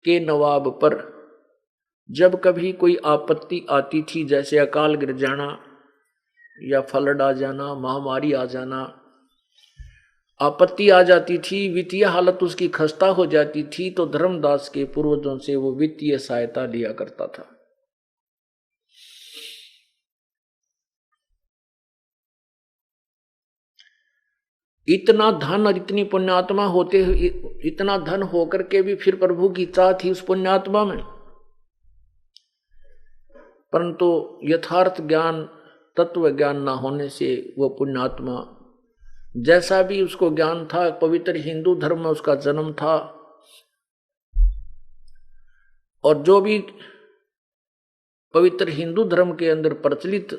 के नवाब पर जब कभी कोई आपत्ति आती थी, जैसे अकाल गिर जाना या फ्लड आ जाना, महामारी आ जाना, आपत्ति आ जाती थी, वित्तीय हालत उसकी खस्ता हो जाती थी, तो धर्मदास के पूर्वजों से वो वित्तीय सहायता लिया करता था। इतना धन और इतनी पुण्यात्मा होते, इतना धन होकर के भी फिर प्रभु की चाह थी उस पुण्यात्मा में, परंतु यथार्थ ज्ञान, तत्व ज्ञान ना होने से वो पुण्यात्मा, जैसा भी उसको ज्ञान था, पवित्र हिंदू धर्म में उसका जन्म था, और जो भी पवित्र हिंदू धर्म के अंदर प्रचलित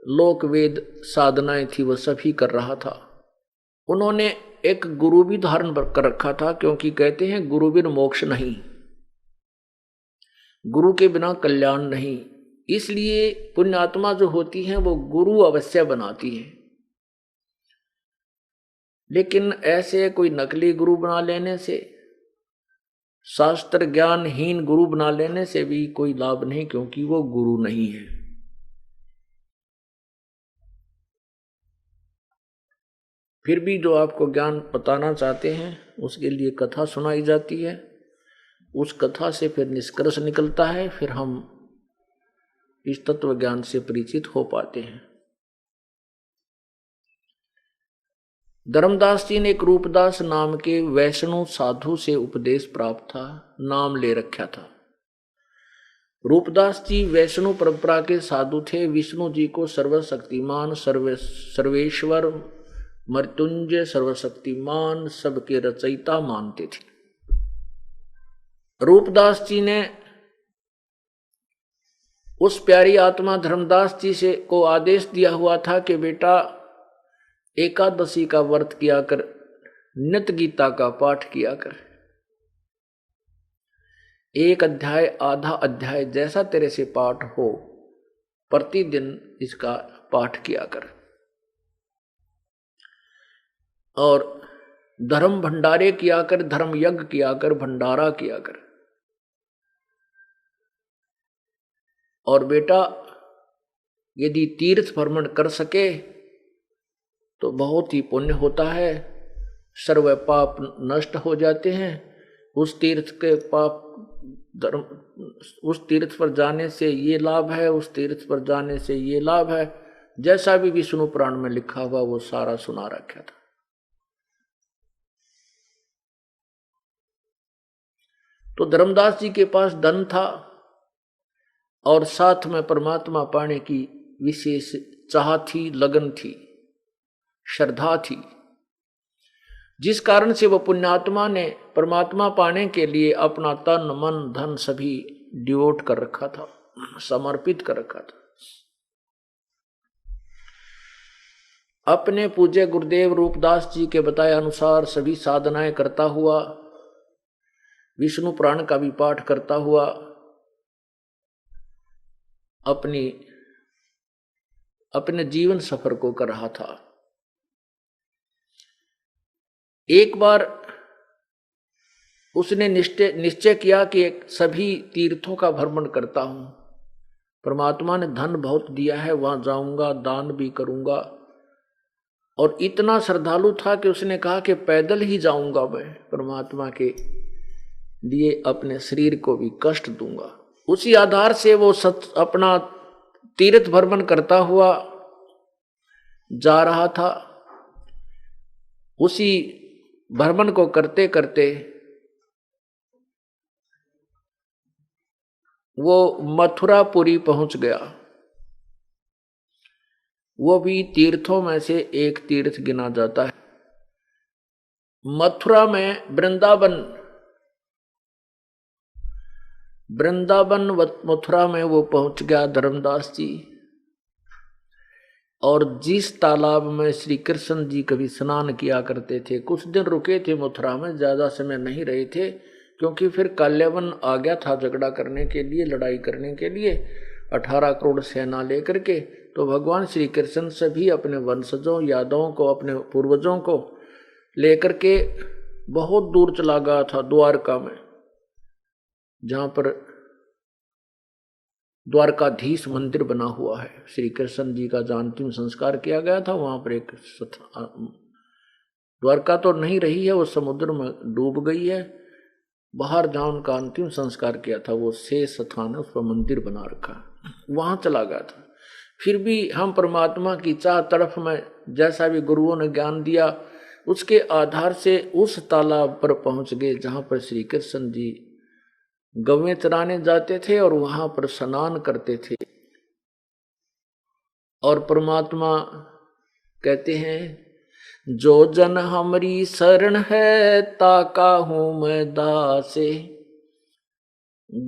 लोक वेद साधनाएं थी वह सभी कर रहा था। उन्होंने एक गुरु भी धारण कर रखा था, क्योंकि कहते हैं गुरु बिन मोक्ष नहीं, गुरु के बिना कल्याण नहीं। इसलिए पुण्यात्मा जो होती हैं वो गुरु अवश्य बनाती है। लेकिन ऐसे कोई नकली गुरु बना लेने से, शास्त्र ज्ञानहीन गुरु बना लेने से भी कोई लाभ नहीं, क्योंकि वो गुरु नहीं है। फिर भी जो आपको ज्ञान बताना चाहते हैं उसके लिए कथा सुनाई जाती है, उस कथा से फिर निष्कर्ष निकलता है, फिर हम इस तत्व ज्ञान से परिचित हो पाते हैं। धर्मदास जी ने एक रूपदास नाम के वैष्णव साधु से उपदेश प्राप्त था, नाम ले रखा था। रूपदास जी वैष्णव परंपरा के साधु थे। विष्णु जी को सर्वशक्तिमान, सर्वेश्वर, मृत्युंजय, सर्वशक्तिमान, सबके रचयिता मानते थे। रूपदास जी ने उस प्यारी आत्मा धर्मदास जी से को आदेश दिया हुआ था कि बेटा एकादशी का व्रत किया कर, नित्य गीता का पाठ किया कर, एक अध्याय आधा अध्याय जैसा तेरे से पाठ हो प्रतिदिन इसका पाठ किया कर, और धर्म भंडारे किया कर, धर्म यज्ञ किया कर, भंडारा किया कर। और बेटा यदि तीर्थ भ्रमण कर सके तो बहुत ही पुण्य होता है, सर्व पाप नष्ट हो जाते हैं। उस तीर्थ के पाप धर्म, उस तीर्थ पर जाने से ये लाभ है, उस तीर्थ पर जाने से ये लाभ है, जैसा भी विष्णु पुराण में लिखा हुआ वो सारा सुना रखा था। तो धर्मदास जी के पास धन था और साथ में परमात्मा पाने की विशेष चाह थी, लगन थी, श्रद्धा थी, जिस कारण से वह पुण्यात्मा ने परमात्मा पाने के लिए अपना तन मन धन सभी डिवोट कर रखा था, समर्पित कर रखा था। अपने पूज्य गुरुदेव रूपदास जी के बताए अनुसार सभी साधनाएं करता हुआ, विष्णु पुराण का भी पाठ करता हुआ अपने जीवन सफर को कर रहा था। एक बार उसने निश्चय किया कि सभी तीर्थों का भ्रमण करता हूं, परमात्मा ने धन बहुत दिया है, वहां जाऊंगा, दान भी करूंगा। और इतना श्रद्धालु था कि उसने कहा कि पैदल ही जाऊंगा मैं, परमात्मा के लिए अपने शरीर को भी कष्ट दूंगा। उसी आधार से वो अपना तीर्थ भ्रमण करता हुआ जा रहा था। उसी भ्रमण को करते करते वो मथुरापुरी पहुंच गया। वो भी तीर्थों में से एक तीर्थ गिना जाता है। मथुरा में वृंदावन मथुरा में वो पहुंच गया धर्मदास जी। और जिस तालाब में श्री कृष्ण जी कभी स्नान किया करते थे, कुछ दिन रुके थे मथुरा में, ज्यादा समय नहीं रहे थे, क्योंकि फिर काल्यावन आ गया था झगड़ा करने के लिए, लड़ाई करने के लिए 18 करोड़ सेना लेकर के। तो भगवान श्री कृष्ण सभी अपने वंशजों, यादवों को, अपने पूर्वजों को लेकर के बहुत दूर चला गया था, द्वारका में, जहां पर द्वारकाधीश मंदिर बना हुआ है। श्री कृष्ण जी का जो अंतिम संस्कार किया गया था वहां पर एक द्वारका तो नहीं रही है, वो समुद्र में डूब गई है। बाहर जहां उनका अंतिम संस्कार किया था वो शेष स्थान है, उस पर मंदिर बना रखा, वहां चला गया था। फिर भी हम परमात्मा की चाह तड़फ में जैसा भी गुरुओं ने ज्ञान दिया उसके आधार से उस तालाब पर पहुंच गए जहां पर श्री कृष्ण जी गवें चराने जाते थे और वहां पर स्नान करते थे। और परमात्मा कहते हैं, जो जन हमारी शरण है ताका हूं मैं दासे,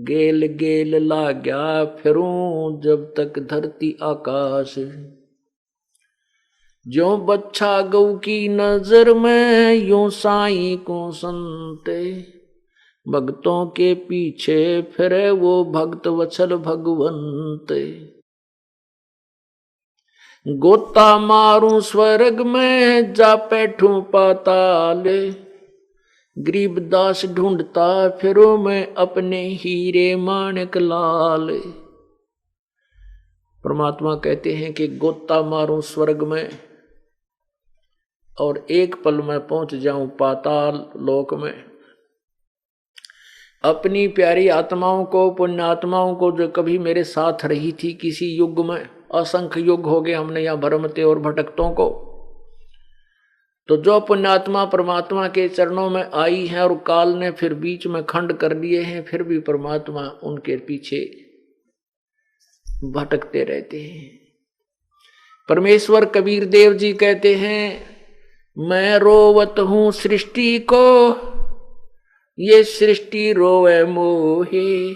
गेल गेल लाग्या फिरूं जब तक धरती आकाश। जो बच्चा गौ की नजर में यूं साईं को संते, भक्तों के पीछे फिरे वो भक्त वत्सल भगवंते। गोता मारूं स्वर्ग में जा बैठूं पाताले, गरीबदास ढूंढता फिरो मैं अपने हीरे माणिक लाल। परमात्मा कहते हैं कि गोता मारूं स्वर्ग में और एक पल में पहुंच जाऊं पाताल लोक में। अपनी प्यारी आत्माओं को, पुण्य आत्माओं को जो कभी मेरे साथ रही थी किसी युग में, असंख्य युग हो गए हमने यहाँ भ्रमते और भटकतों को, तो जो पुण्यात्मा परमात्मा के चरणों में आई है और काल ने फिर बीच में खंड कर दिए हैं, फिर भी परमात्मा उनके पीछे भटकते रहते हैं। परमेश्वर कबीर देव जी कहते हैं, मैं रोवत हूं सृष्टि को, ये सृष्टि रोवे मोहे।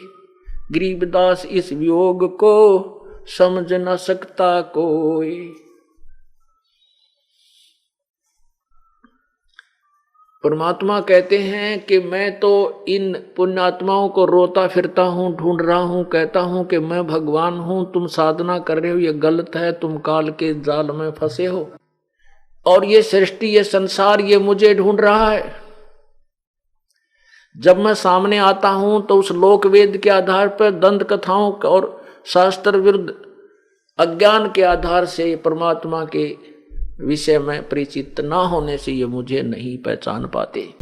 गरीबदास इस वियोग को समझ न सकता कोई। परमात्मा कहते हैं कि मैं तो इन पुण्यात्माओं को रोता फिरता हूं, ढूंढ रहा हूं, कहता हूं कि मैं भगवान हूं, तुम साधना कर रहे हो, ये गलत है, तुम काल के जाल में फंसे हो और ये सृष्टि, ये संसार, ये मुझे ढूंढ रहा है। जब मैं सामने आता हूं तो उस लोक वेद के आधार पर, दंत कथाओं और शास्त्र विरुद्ध अज्ञान के आधार से परमात्मा के विषय में परिचित ना होने से ये मुझे नहीं पहचान पाते।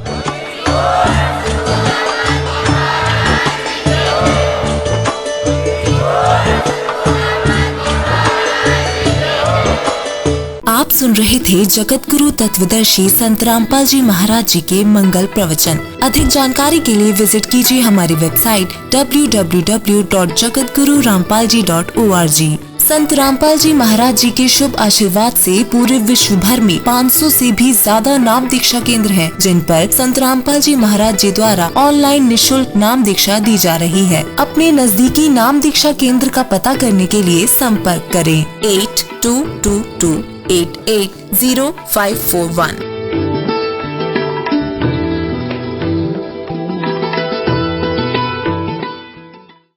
आप सुन रहे थे जगत गुरु तत्वदर्शी संत रामपाल जी महाराज जी के मंगल प्रवचन। अधिक जानकारी के लिए विजिट कीजिए हमारी वेबसाइट www.jagatgururampalji.org। संत रामपाल जी महाराज जी के शुभ आशीर्वाद से पूरे विश्व भर में 500 से भी ज्यादा नाम दीक्षा केंद्र हैं, जिन पर संत रामपाल जी महाराज जी द्वारा ऑनलाइन निशुल्क नाम दीक्षा दी जा रही है। अपने नजदीकी नाम दीक्षा केंद्र का पता करने के लिए संपर्क करें 8222880541।